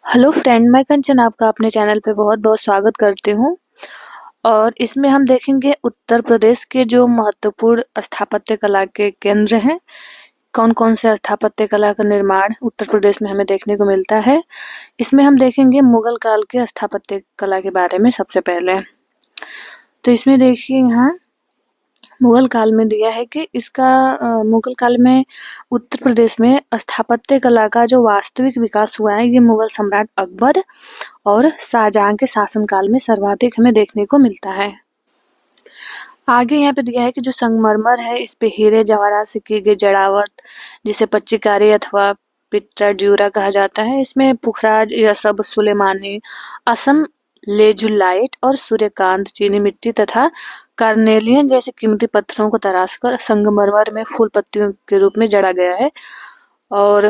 Hello friend, मैं कंचन आपका अपने चैनल पे बहुत-बहुत स्वागत करती हूँ। और इसमें हम देखेंगे उत्तर प्रदेश के जो महत्वपूर्ण स्थापत्य कला के केंद्र हैं, कौन-कौन से स्थापत्य कला का निर्माण उत्तर प्रदेश में हमें देखने को मिलता है। इसमें हम देखेंगे मुगल काल के स्थापत्य कला के बारे में सबसे पहले। तो इसमें देखिए यहाँ मुगल काल में दिया है कि मुगल काल में उत्तर प्रदेश में स्थापत्य कला का जो वास्तविक विकास हुआ है, ये मुगल सम्राट अकबर और शाहजहां के शासनकाल में सर्वाधिक हमें देखने को मिलता है। आगे यहाँ पे दिया है कि जो संगमरमर है, इस पे हीरे जवाहरात से की गई जड़ावट, जिसे पच्चीकारी अथवा पिट्राड्यूरा कहा जाता है, इसमें पुखराज, यसब, सुलेमानी, असम लेजुलाइट और सूर्यकांत चीनी मिट्टी तथा कार्नेलियन जैसे कीमती पत्थरों को तराशकर संगमरमर में फूल पत्तियों के रूप में जड़ा गया है। और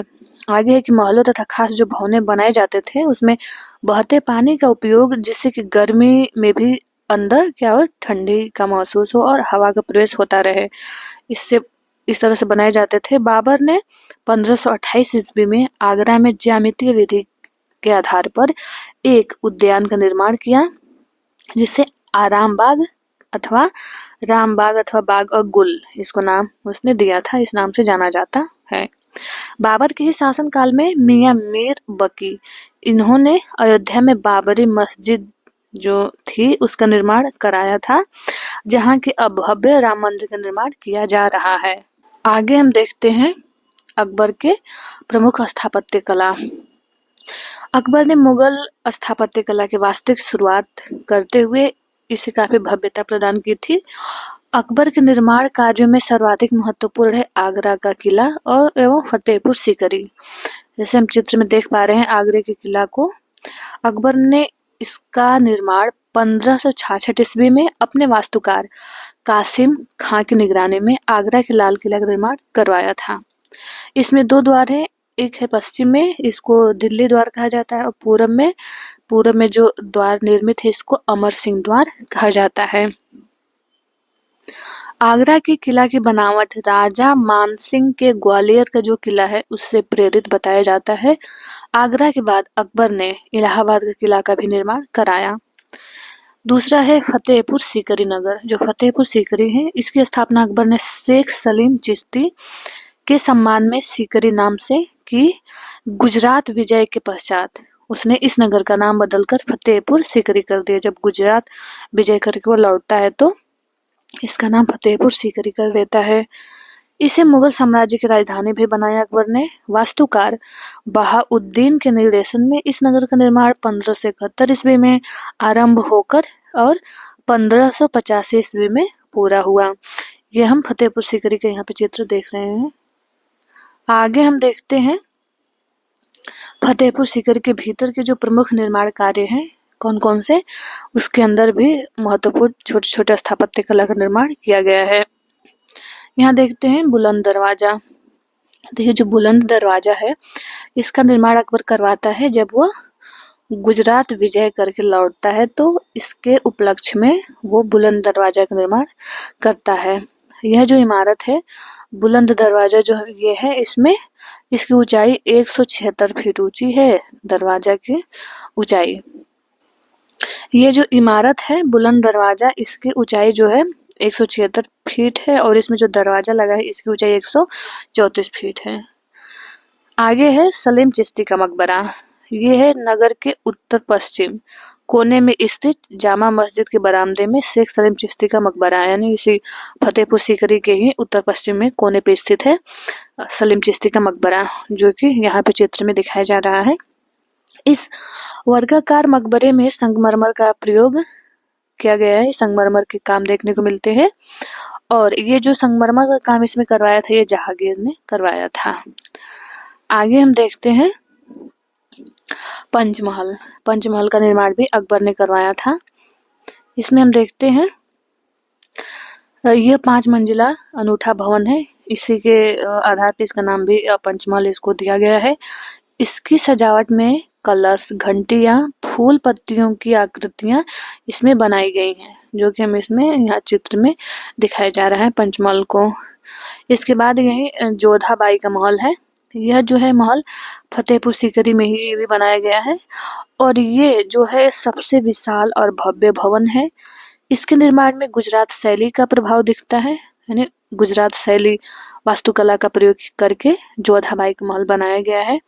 आगे है कि महलों तथा खास जो भवनें बनाए जाते थे, उसमें बहते पानी का उपयोग, जिससे कि गर्मी में भी अंदर क्या हो, ठंडी का महसूस हो और हवा का प्रवेश होता रहे, इससे इस तरह से बनाए जाते थे। बाबर ने 1528 ईस्वी में आगरा में ज्यामितीय विधि के आधार पर एक उद्यान का निर्माण किया, जिसे आरामबाग अथवा रामबाग अथवा बाग और गुल, इसको नाम उसने दिया था, इस नाम से जाना जाता है। बाबर के ही शासनकाल में मियां मीर बकी, इन्होंने अयोध्या में बाबरी मस्जिद जो थी उसका निर्माण कराया था, जहां के अब भव्य राम मंदिर का निर्माण किया जा रहा है। आगे हम देखते हैं अकबर के प्रमुख स्थापत्य कला। अकबर ने मुगल स्थापत्य कला की वास्तविक शुरुआत करते हुए इसे काफी भव्यता प्रदान की थी। अकबर के निर्माण कार्यों में सर्वाधिक महत्वपूर्ण है आगरा का किला और एवं फतेहपुर सीकरी। जैसे हम चित्र में देख पा रहे हैं आगरे के किला को, अकबर ने इसका निर्माण 1566 ईस्वी में अपने वास्तुकार कासिम खां की निगरानी में आगरा के लाल किला का निर्माण करवाया था। इसमें 2 द्वार हैं, एक है पश्चिम में, इसको दिल्ली द्वार कहा जाता है, और पूरब में जो द्वार निर्मित है, इसको अमर सिंह द्वार कहा जाता है। आगरा के किला की बनावट राजा मानसिंह के ग्वालियर का जो किला है उससे प्रेरित बताया जाता है। आगरा के बाद अकबर ने इलाहाबाद का किला का भी निर्माण कराया। दूसरा है फतेहपुर सीकरी नगर। जो फतेहपुर सीकरी है, इसकी स्थापना अकबर ने शेख सलीम चिश्ती के सम्मान में सीकरी नाम से की। गुजरात विजय के पश्चात उसने इस नगर का नाम बदलकर फतेहपुर सीकरी कर दिया। जब गुजरात विजय करके वो लौटता है तो इसका नाम फतेहपुर सीकरी कर देता है। इसे मुगल साम्राज्य की राजधानी भी बनाया अकबर ने। वास्तुकार बहाउद्दीन के निर्देशन में इस नगर का निर्माण 1571 ईस्वी में आरंभ होकर और 1585 ईस्वी में पूरा हुआ। ये हम फतेहपुर सीकरी के यहाँ पे चित्र देख रहे हैं। आगे हम देखते हैं फतेहपुर सीकरी के भीतर के जो प्रमुख निर्माण कार्य हैं कौन कौन से, उसके अंदर भी महत्वपूर्ण छोटे छोटे स्थापत्य कला का निर्माण किया गया है। यहाँ देखते हैं बुलंद दरवाजा। देखिए जो बुलंद दरवाजा है, इसका निर्माण अकबर करवाता है जब वह गुजरात विजय करके लौटता है, तो इसके उपलक्ष्य में वो बुलंद दरवाजा का निर्माण करता है। यह जो इमारत है बुलंद दरवाजा जो ये है, इसमें इसकी ऊंचाई 176 फीट ऊंची है। दरवाजा की ऊंचाई, ये जो इमारत है बुलंद दरवाजा, इसकी ऊंचाई जो है 176 फीट है और इसमें जो दरवाजा लगा है इसकी ऊंचाई 134 फीट है। आगे है सलीम चिश्ती का मकबरा। ये है नगर के उत्तर पश्चिम कोने में स्थित जामा मस्जिद के बरामदे में शेख सलीम चिश्ती का मकबरा है, यानी इसी फतेहपुर सीकरी के ही उत्तर पश्चिम में कोने पे स्थित है सलीम चिश्ती का मकबरा, जो कि यहाँ पे चित्र में दिखाया जा रहा है। इस वर्गाकार मकबरे में संगमरमर का प्रयोग किया गया है। संगमरमर के काम देखने को मिलते हैं और ये जो संगमरमर का काम इसमें करवाया था, ये जहांगीर ने करवाया था। आगे हम देखते हैं पंचमहल। पंचमहल का निर्माण भी अकबर ने करवाया था। इसमें हम देखते हैं यह 5 मंजिला अनूठा भवन है। इसी के आधार पर इसका नाम भी पंचमहल इसको दिया गया है। इसकी सजावट में कलश, घंटियां, फूल पत्तियों की आकृतियां इसमें बनाई गई हैं, जो कि हम इसमें यहाँ चित्र में दिखाया जा रहा है पंचमहल को। इसके बाद यही जोधाबाई का महल है। यह जो है महल फतेहपुर सीकरी में ही भी बनाया गया है और ये जो है सबसे विशाल और भव्य भवन है। इसके निर्माण में गुजरात शैली का प्रभाव दिखता है, यानी गुजरात शैली वास्तुकला का प्रयोग करके जोधाबाई का महल बनाया गया है।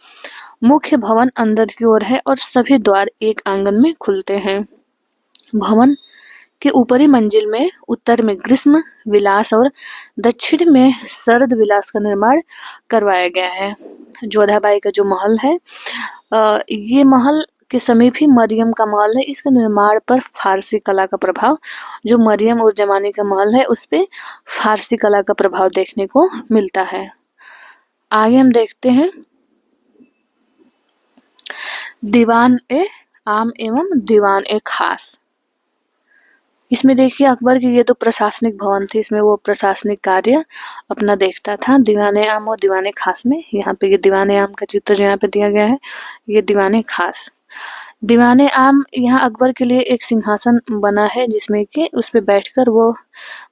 मुख्य भवन अंदर की ओर है और सभी द्वार एक आंगन में खुलते हैं। भवन के ऊपरी मंजिल में उत्तर में ग्रीष्म विलास और दक्षिण में शरद विलास का निर्माण करवाया गया है। जोधाबाई का जो महल है, ये महल के समीप ही मरियम का महल है। इसका निर्माण पर फारसी कला का प्रभाव, जो मरियम उर जमानी का महल है उस पे फारसी कला का प्रभाव देखने को मिलता है। आगे हम देखते हैं दीवान ए आम एवं दीवान ए खास। इसमें देखिए अकबर की ये तो प्रशासनिक भवन थी, इसमें वो प्रशासनिक कार्य अपना देखता था। दीवाने आम और दीवाने खास में यहाँ पे ये दीवाने आम का चित्र जो यहाँ पे दिया गया है, ये दीवाने खास। दीवाने आम यहाँ अकबर के लिए एक सिंहासन बना है जिसमें कि उस पे बैठकर वो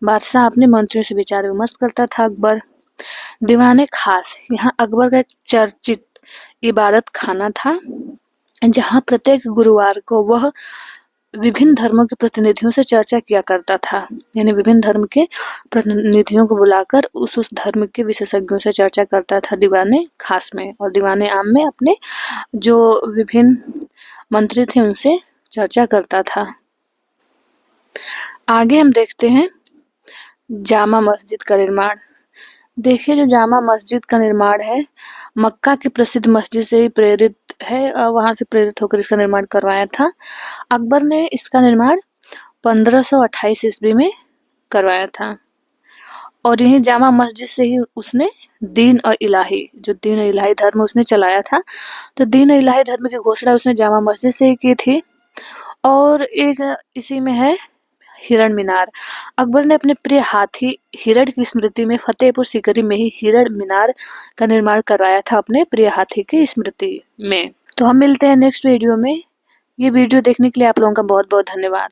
बादशाह अपने मंत्रियों से विचार विमर्श करता था अकबर। दीवाने खास यहाँ अकबर का चर्चित इबादत खाना था, जहाँ प्रत्येक गुरुवार को वह विभिन्न धर्मों के प्रतिनिधियों से चर्चा किया करता था, यानी विभिन्न धर्म के प्रतिनिधियों को बुलाकर उस धर्म के विशेषज्ञों से चर्चा करता था दीवाने खास में, और दीवाने आम में अपने जो विभिन्न मंत्री थे उनसे चर्चा करता था। आगे हम देखते हैं जामा मस्जिद का निर्माण। देखिए जो जामा मस्जिद का निर्माण है मक्का की प्रसिद्ध मस्जिद से ही प्रेरित है, वहां से प्रेरित होकर इसका निर्माण करवाया था। अकबर ने इसका निर्माण 1528 ईस्वी में करवाया था और यही जामा मस्जिद से ही उसने दीन और इलाही, जो दीन और इलाही धर्म उसने चलाया था, तो दीन और इलाही धर्म की घोषणा उसने जामा मस्जिद से ही की थी। और एक इसी में है हिरण मीनार। अकबर ने अपने प्रिय हाथी हिरण की स्मृति में फतेहपुर सीकरी में ही हिरण मीनार का निर्माण करवाया था अपने प्रिय हाथी की स्मृति में। तो हम मिलते हैं नेक्स्ट वीडियो में। ये वीडियो देखने के लिए आप लोगों का बहुत बहुत धन्यवाद।